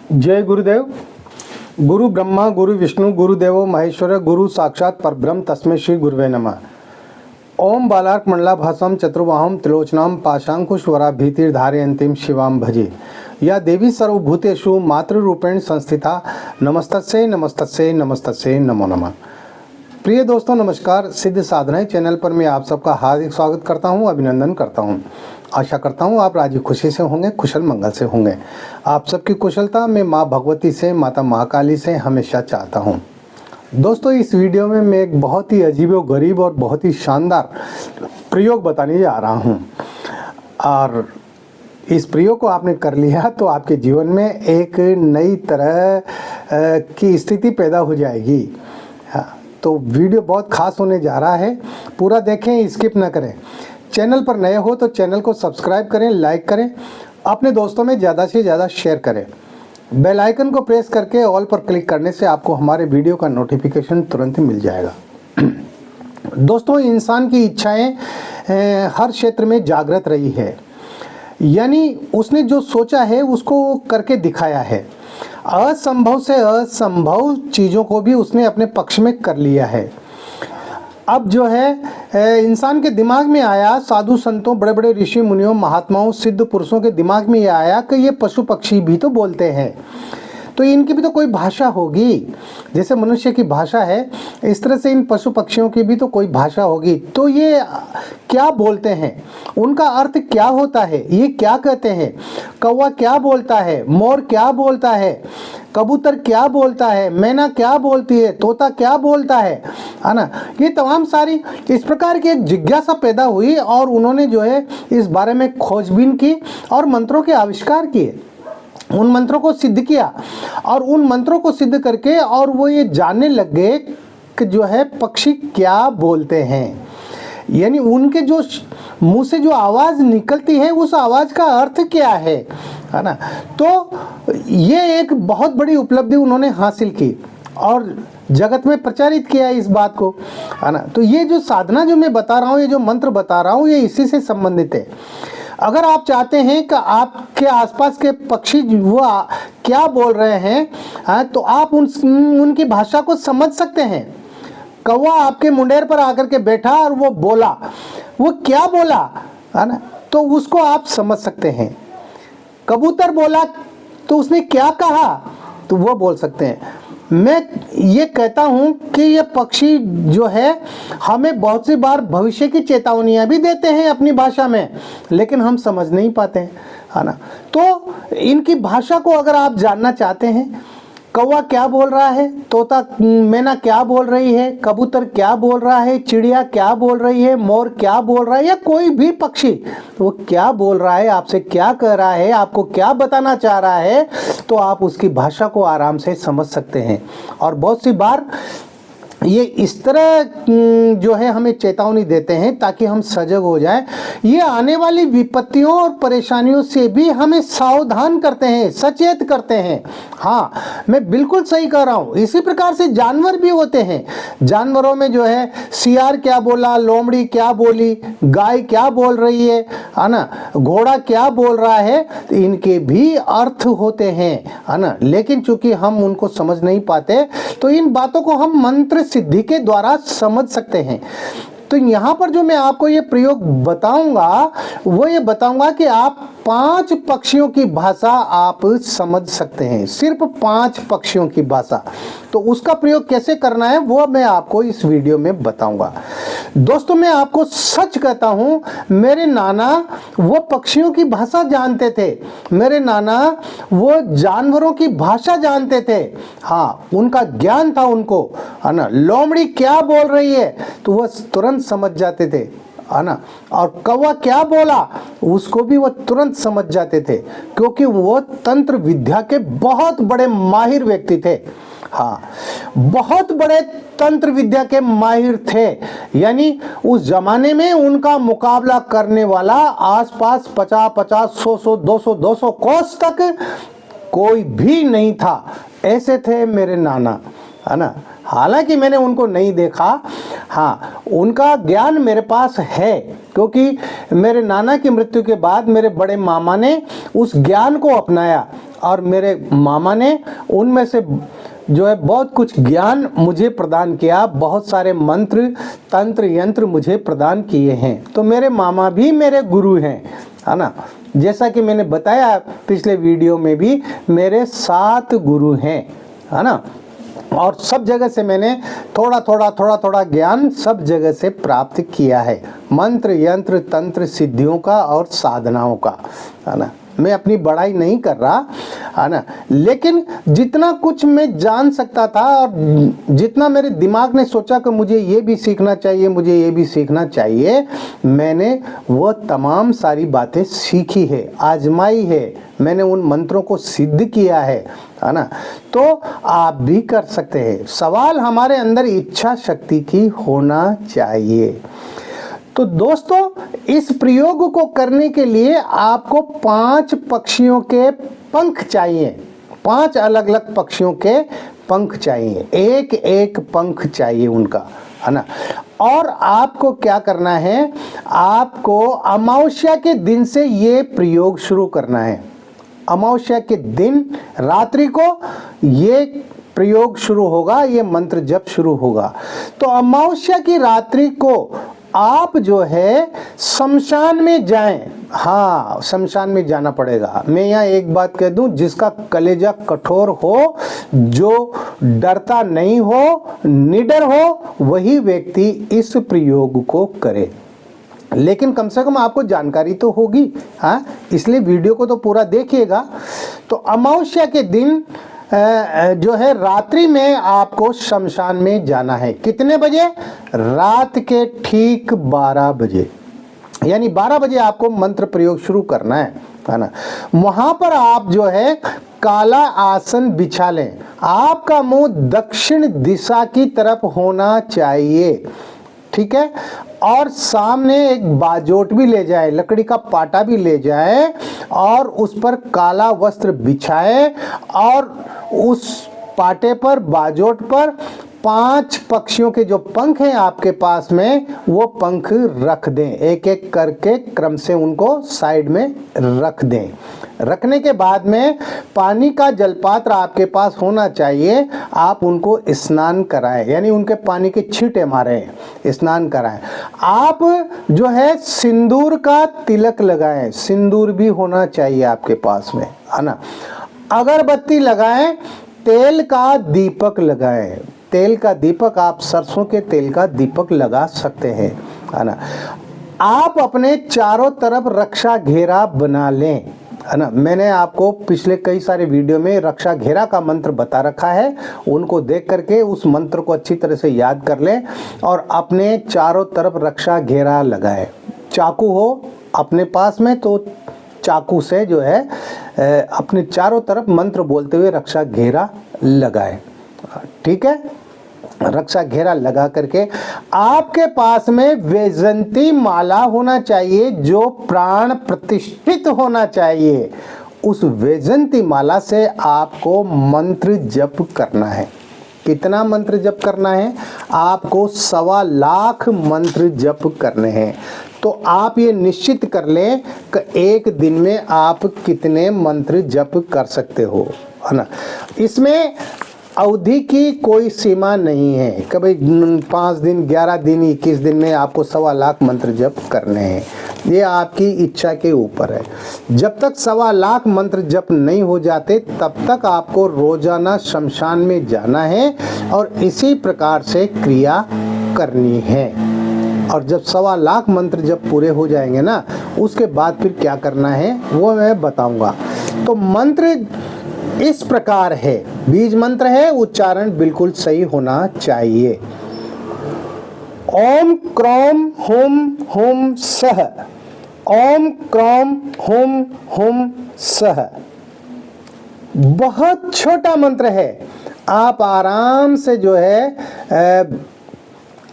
जय गुरुदेव। गुरु ब्रह्मा गुरु विष्णु गुरुदेवो महेश्वर गुरु साक्षात परब्रह्म तस्मै श्री गुरुवे नमः। ओम बालार्क मंडलाभासम चतुर्बाहुं त्रिलोचनां पाशांकुशवरा भीतिर्धारयन्तीं शिवां भजे। या देवी सर्वभूतेषु मातृरूपेण संस्थिता नमस्तस्यै नमस्तस्यै नमस्तस्यै नमो नमः। प्रिय दोस्तों नमस्कार। सिद्ध साधनाएं चैनल पर मैं आप सबका हार्दिक स्वागत करता हूं, अभिनंदन करता हूं। आशा करता हूं आप राजी खुशी से होंगे, कुशल मंगल से होंगे। आप सबकी कुशलता मैं मां भगवती से, माता महाकाली से हमेशा चाहता हूं। दोस्तों इस वीडियो में मैं एक बहुत ही अजीबोगरीब और बहुत ही शानदार प्रयोग बताने जा रहा हूं, और इस प्रयोग को आपने कर लिया तो आपके जीवन में एक नई तरह की स्थिति पैदा हो जाएगी। तो वीडियो बहुत खास होने जा रहा है, पूरा देखें, स्किप ना करें। चैनल पर नए हो तो चैनल को सब्सक्राइब करें, लाइक करें, अपने दोस्तों में ज़्यादा से ज़्यादा शेयर करें। बेल आइकन को प्रेस करके ऑल पर क्लिक करने से आपको हमारे वीडियो का नोटिफिकेशन तुरंत ही मिल जाएगा। दोस्तों इंसान की इच्छाएं हर क्षेत्र में जागृत रही है, यानी उसने जो सोचा है उसको करके दिखाया है। असंभव से असंभव चीज़ों को भी उसने अपने पक्ष में कर लिया है। अब जो है इंसान के दिमाग में आया, साधु संतों, बड़े बड़े ऋषि मुनियों, महात्माओं, सिद्ध पुरुषों के दिमाग में ये आया कि ये पशु पक्षी भी तो बोलते हैं, तो इनकी भी तो कोई भाषा होगी। जैसे मनुष्य की भाषा है इस तरह से इन पशु पक्षियों की भी तो कोई भाषा होगी। तो ये क्या बोलते हैं, उनका अर्थ क्या होता है, ये क्या कहते हैं, कौवा क्या बोलता है, मोर क्या बोलता है, कबूतर क्या बोलता है, मैना क्या बोलती है, तोता क्या बोलता है ना। ये तमाम सारी इस प्रकार की एक जिज्ञासा पैदा हुई और उन्होंने जो है इस बारे में खोजबीन की और मंत्रों के आविष्कार किए, उन मंत्रों को सिद्ध किया, और उन मंत्रों को सिद्ध करके और वो ये जानने लग गए कि जो है पक्षी क्या बोलते हैं, यानी उनके जो मुंह से जो आवाज़ निकलती है उस आवाज़ का अर्थ क्या है ना। तो ये एक बहुत बड़ी उपलब्धि उन्होंने हासिल की और जगत में प्रचारित किया इस बात को, है ना। तो ये जो साधना जो मैं बता रहा हूँ, ये जो मंत्र बता रहा हूँ, ये इसी से संबंधित है। अगर आप चाहते हैं कि आपके आसपास के पक्षी वो क्या बोल रहे हैं, तो आप उनकी भाषा को समझ सकते हैं। कौवा आपके मुंडेर पर आकर के बैठा और वो बोला, वो क्या बोला, है ना, तो उसको आप समझ सकते हैं। कबूतर बोला तो उसने क्या कहा, तो वो बोल सकते हैं। मैं ये कहता हूँ कि ये पक्षी जो है हमें बहुत सी बार भविष्य की चेतावनियाँ भी देते हैं अपनी भाषा में, लेकिन हम समझ नहीं पाते हैं, है ना। तो इनकी भाषा को अगर आप जानना चाहते हैं, कौवा क्या बोल रहा है, तोता मैना क्या बोल रही है, कबूतर क्या बोल रहा है, चिड़िया क्या बोल रही है, मोर क्या बोल रहा है, या कोई भी पक्षी वो क्या बोल रहा है, आपसे क्या कह रहा है, आपको क्या बताना चाह रहा है, तो आप उसकी भाषा को आराम से समझ सकते हैं। और बहुत सी बार ये इस तरह जो है हमें चेतावनी देते हैं ताकि हम सजग हो जाएं। ये आने वाली विपत्तियों और परेशानियों से भी हमें सावधान करते हैं, सचेत करते हैं। हाँ, मैं बिल्कुल सही कह रहा हूँ। इसी प्रकार से जानवर भी होते हैं। जानवरों में जो है सियार क्या बोला, लोमड़ी क्या बोली, गाय क्या बोल रही है ना, घोड़ा क्या बोल रहा है, तो इनके भी अर्थ होते हैं, है ना। लेकिन चूंकि हम उनको समझ नहीं पाते, तो इन बातों को हम मंत्र सिद्धि के द्वारा समझ सकते हैं। तो यहाँ पर जो मैं आपको ये प्रयोग बताऊंगा वो ये बताऊंगा कि आप 5 पक्षियों की भाषा आप समझ सकते हैं, सिर्फ 5 पक्षियों की भाषा। तो उसका प्रयोग कैसे करना है वो मैं आपको इस वीडियो में बताऊंगा। दोस्तों मैं आपको सच कहता हूँ, मेरे नाना वो पक्षियों की भाषा जानते थे, मेरे नाना वो जानवरों की भाषा जानते थे। हाँ, उनका ज्ञान था उनको, है ना। लोमड़ी क्या बोल रही है तो वह तुरंत समझ जाते थे, है ना। और कौवा क्या बोला उसको भी वो तुरंत समझ जाते थे, क्योंकि वो तंत्र विद्या के बहुत बड़े माहिर व्यक्ति थे। हाँ, बहुत बड़े तंत्र विद्या के माहिर थे, यानी उस जमाने में उनका मुकाबला करने वाला आसपास 50-50, 100-100, 200-200 कोस तक कोई भी नहीं था। ऐसे थे मेरे नाना, है ना। हालांकि मैंने उनको नहीं देखा, हाँ उनका ज्ञान मेरे पास है, क्योंकि मेरे नाना की मृत्यु के बाद मेरे बड़े मामा ने उस ज्ञान को अपनाया और मेरे मामा ने उनमें से जो है बहुत कुछ ज्ञान मुझे प्रदान किया, बहुत सारे मंत्र तंत्र यंत्र मुझे प्रदान किए हैं। तो मेरे मामा भी मेरे गुरु हैं, है ना। जैसा कि मैंने बताया पिछले वीडियो में भी, मेरे 7 गुरु हैं, है ना। और सब जगह से मैंने थोड़ा थोड़ा ज्ञान सब जगह से प्राप्त किया है, मंत्र यंत्र तंत्र सिद्धियों का और साधनाओं का, है ना। मैं अपनी बड़ाई नहीं कर रहा, है ना, लेकिन जितना कुछ मैं जान सकता था और जितना मेरे दिमाग ने सोचा कि मुझे ये भी सीखना चाहिए, मुझे ये भी सीखना चाहिए, मैंने वो तमाम सारी बातें सीखी है, आजमाई है, मैंने उन मंत्रों को सिद्ध किया है ना। तो आप भी कर सकते हैं। सवाल हमारे अंदर इच्छा शक्ति की होना चाहिए। तो दोस्तों, इस प्रयोग को करने के लिए आपको 5 पक्षियों के पंख चाहिए, 5 अलग अलग पक्षियों के पंख चाहिए, एक एक पंख चाहिए उनका, है ना। और आपको क्या करना है, आपको अमावस्या के दिन से ये प्रयोग शुरू करना है। अमावस्या के दिन रात्रि को ये प्रयोग शुरू होगा, ये मंत्र जप शुरू होगा। तो अमावस्या की रात्रि को आप जो है शमशान में जाएं। हाँ, शमशान में जाना पड़ेगा। मैं यहाँ एक बात कह दूं, जिसका कलेजा कठोर हो, जो डरता नहीं हो, निडर हो, वही व्यक्ति इस प्रयोग को करे। लेकिन कम से कम आपको जानकारी तो होगी, हाँ, इसलिए वीडियो को तो पूरा देखिएगा। तो अमावस्या के दिन जो है रात्रि में आपको शमशान में जाना है। कितने बजे? रात के ठीक 12 बजे, यानी 12 बजे आपको मंत्र प्रयोग शुरू करना है ना। वहां पर आप जो है काला आसन बिछा लें, आपका मुंह दक्षिण दिशा की तरफ होना चाहिए, ठीक है। और सामने एक बाजोट भी ले जाए, लकड़ी का पाटा भी ले जाए और उस पर काला वस्त्र बिछाए और उस पाटे पर, बाजोट पर 5 पक्षियों के जो पंख हैं आपके पास में, वो पंख रख दें, एक एक करके क्रम से उनको साइड में रख दें। रखने के बाद में पानी का जलपात्र आपके पास होना चाहिए। आप उनको स्नान कराएं, यानी उनके पानी के छींटे मारें, स्नान कराएं। आप जो है सिंदूर का तिलक लगाएं, सिंदूर भी होना चाहिए आपके पास में, है ना। अगरबत्ती लगाएं, तेल का दीपक लगाएं, तेल का दीपक, आप सरसों के तेल का दीपक लगा सकते हैं, है ना। आप अपने चारों तरफ रक्षा घेरा बना लें, है ना। मैंने आपको पिछले कई सारे वीडियो में रक्षा घेरा का मंत्र बता रखा है, उनको देख करके उस मंत्र को अच्छी तरह से याद कर लें और अपने चारों तरफ रक्षा घेरा लगाएं। चाकू हो अपने पास में तो चाकू से जो है अपने चारों तरफ मंत्र बोलते हुए रक्षा घेरा लगाएं, ठीक है। रक्षा घेरा लगा करके आपके पास में वैजंती माला होना चाहिए, जो प्राण प्रतिष्ठित होना चाहिए। उस वैजंती माला से आपको मंत्र जप करना है। कितना मंत्र जप करना है? आपको 1.25 लाख मंत्र जप करने हैं। तो आप ये निश्चित कर लें कि एक दिन में आप कितने मंत्र जप कर सकते हो, है ना। इसमें अवधि की कोई सीमा नहीं है, कभी 5 दिन, 11 दिन, 21 दिन में आपको 1.25 लाख मंत्र जप करने हैं। ये आपकी इच्छा के ऊपर है। जब तक 1.25 लाख मंत्र जप नहीं हो जाते तब तक आपको रोजाना शमशान में जाना है और इसी प्रकार से क्रिया करनी है। और जब 1.25 लाख मंत्र जब पूरे हो जाएंगे ना, उसके बाद फिर क्या करना है वो मैं बताऊंगा। तो मंत्र इस प्रकार है, बीज मंत्र है, उच्चारण बिल्कुल सही होना चाहिए। ओम क्रौम हुम हुम सह, ओम क्रौम हुम हुम सह। बहुत छोटा मंत्र है, आप आराम से जो है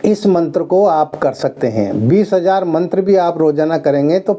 इस मंत्र को आप कर सकते हैं। 20,000 मंत्र भी आप रोजाना करेंगे तो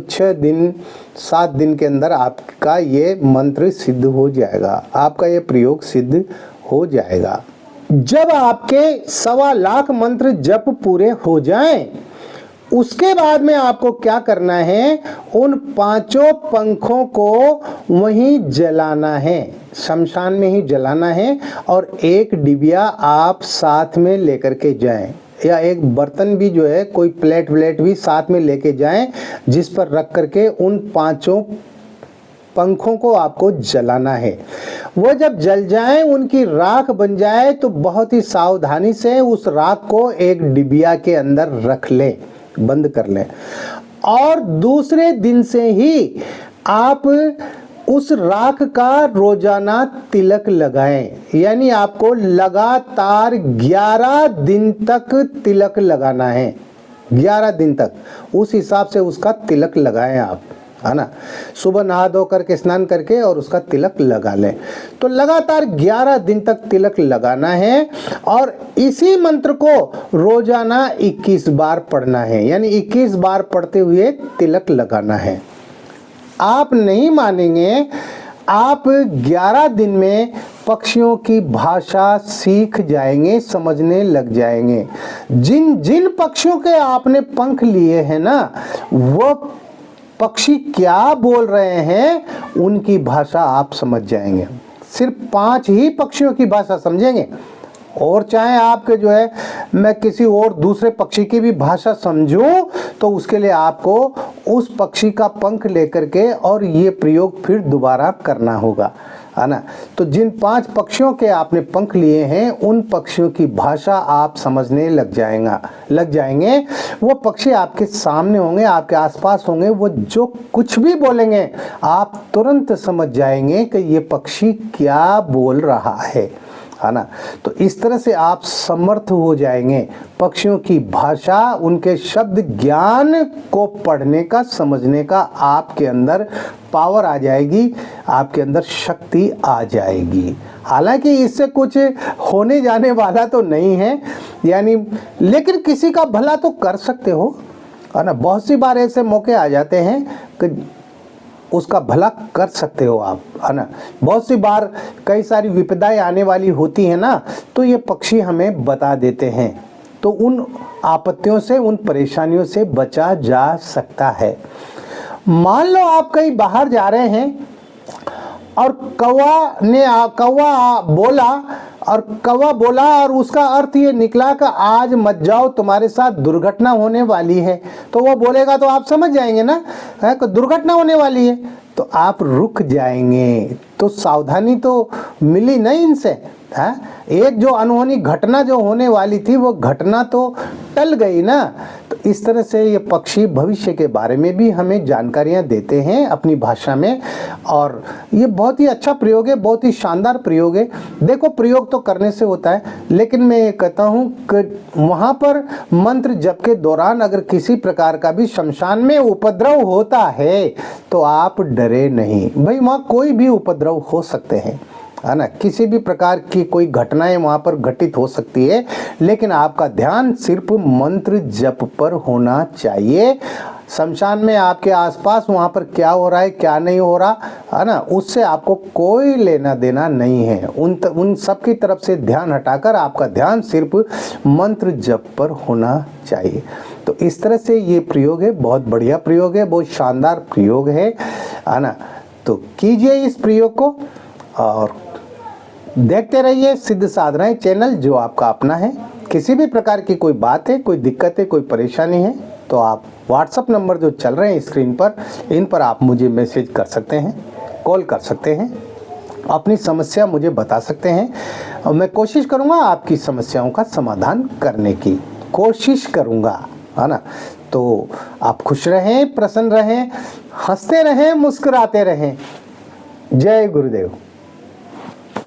6 दिन 7 दिन के अंदर आपका ये मंत्र सिद्ध हो जाएगा, आपका ये प्रयोग सिद्ध हो जाएगा। जब आपके 1.25 लाख मंत्र जप पूरे हो जाएं, उसके बाद में आपको क्या करना है, उन 5 पंखों को वहीं जलाना है, शमशान में ही जलाना है। और एक डिबिया आप साथ में लेकर के जाएं, या एक बर्तन भी जो है, कोई प्लेट भी साथ में लेके जाएं, जिस पर रख करके उन 5 पंखों को आपको जलाना है। वो जब जल जाएं, उनकी राख बन जाए, तो बहुत ही सावधानी से उस राख को एक डिबिया के अंदर रख लें, बंद कर लें। और दूसरे दिन से ही आप उस राख का रोजाना तिलक लगाएं, यानी आपको लगातार 11 दिन तक तिलक लगाना है। 11 दिन तक उस हिसाब से उसका तिलक लगाएं आप, है ना। सुबह नहा धो करके स्नान करके और उसका तिलक लगा लें। तो लगातार 11 दिन तक तिलक लगाना है। और इसी मंत्र को रोजाना 21 बार पढ़ना है, यानी 21 बार पढ़ते हुए तिलक लगाना है। आप नहीं मानेंगे, आप 11 दिन में पक्षियों की भाषा सीख जाएंगे, समझने लग जाएंगे। जिन जिन पक्षियों के आपने पंख लिए हैं ना, वो पक्षी क्या बोल रहे हैं उनकी भाषा आप समझ जाएंगे। सिर्फ 5 ही पक्षियों की भाषा समझेंगे, और चाहे आपके जो है मैं किसी और दूसरे पक्षी की भी भाषा समझूं, तो उसके लिए आपको उस पक्षी का पंख लेकर के और ये प्रयोग फिर दोबारा करना होगा, है ना। तो जिन 5 पक्षियों के आपने पंख लिए हैं, उन पक्षियों की भाषा आप समझने लग जाएंगे। वो पक्षी आपके सामने होंगे, आपके आसपास होंगे, वो जो कुछ भी बोलेंगे आप तुरंत समझ जाएंगे कि ये पक्षी क्या बोल रहा है ना। तो इस तरह से आप समर्थ हो जाएंगे पक्षियों की भाषा, उनके शब्द ज्ञान को पढ़ने का, समझने का आपके अंदर पावर आ जाएगी, आपके अंदर शक्ति आ जाएगी। हालांकि इससे कुछ होने जाने वाला तो नहीं है, यानी लेकिन किसी का भला तो कर सकते हो, है ना। बहुत सी बार ऐसे मौके आ जाते हैं कि उसका भला कर सकते हो आप, है ना। बहुत सी बार कई सारी विपदाएं आने वाली होती है ना, तो ये पक्षी हमें बता देते हैं, तो उन आपत्तियों से, उन परेशानियों से बचा जा सकता है। मान लो आप कहीं बाहर जा रहे हैं और कौवा बोला और उसका अर्थ ये निकला कि आज मत जाओ, तुम्हारे साथ दुर्घटना होने वाली है। तो वो बोलेगा तो आप समझ जाएंगे ना, है कि दुर्घटना होने वाली है, तो आप रुक जाएंगे। तो सावधानी तो मिली नहीं इनसे, है। एक जो अनहोनी घटना जो होने वाली थी, वो घटना तो टल गई ना। तो इस तरह से ये पक्षी भविष्य के बारे में भी हमें जानकारियां देते हैं अपनी भाषा में, और ये बहुत ही अच्छा प्रयोग है, बहुत ही शानदार प्रयोग है। देखो, प्रयोग तो करने से होता है, लेकिन मैं ये कहता हूँ कि वहाँ पर मंत्र जप के दौरान अगर किसी प्रकार का भी शमशान में उपद्रव होता है तो आप डरे नहीं। भाई, वहाँ कोई भी उपद्रव हो सकते हैं, है ना। किसी भी प्रकार की कोई घटनाएं वहां पर घटित हो सकती है, लेकिन आपका ध्यान सिर्फ मंत्र जप पर होना चाहिए। शमशान में आपके आसपास वहां पर क्या हो रहा है, क्या नहीं हो रहा, है ना, उससे आपको कोई लेना देना नहीं है। उन सब की तरफ से ध्यान हटाकर आपका ध्यान सिर्फ मंत्र जप पर होना चाहिए। तो इस तरह से ये प्रयोग है, बहुत बढ़िया प्रयोग है, बहुत शानदार प्रयोग है ना। तो कीजिए इस प्रयोग को और देखते रहिए सिद्ध साधनाएं चैनल, जो आपका अपना है। किसी भी प्रकार की कोई बात है, कोई दिक्कत है, कोई परेशानी है, तो आप व्हाट्सएप नंबर जो चल रहे हैं स्क्रीन पर, इन पर आप मुझे मैसेज कर सकते हैं, कॉल कर सकते हैं, अपनी समस्या मुझे बता सकते हैं, और मैं कोशिश करूंगा आपकी समस्याओं का समाधान करने की कोशिश करूंगा, है ना। तो आप खुश रहें, प्रसन्न रहें, हंसते रहें, मुस्कुराते रहें। जय गुरुदेव।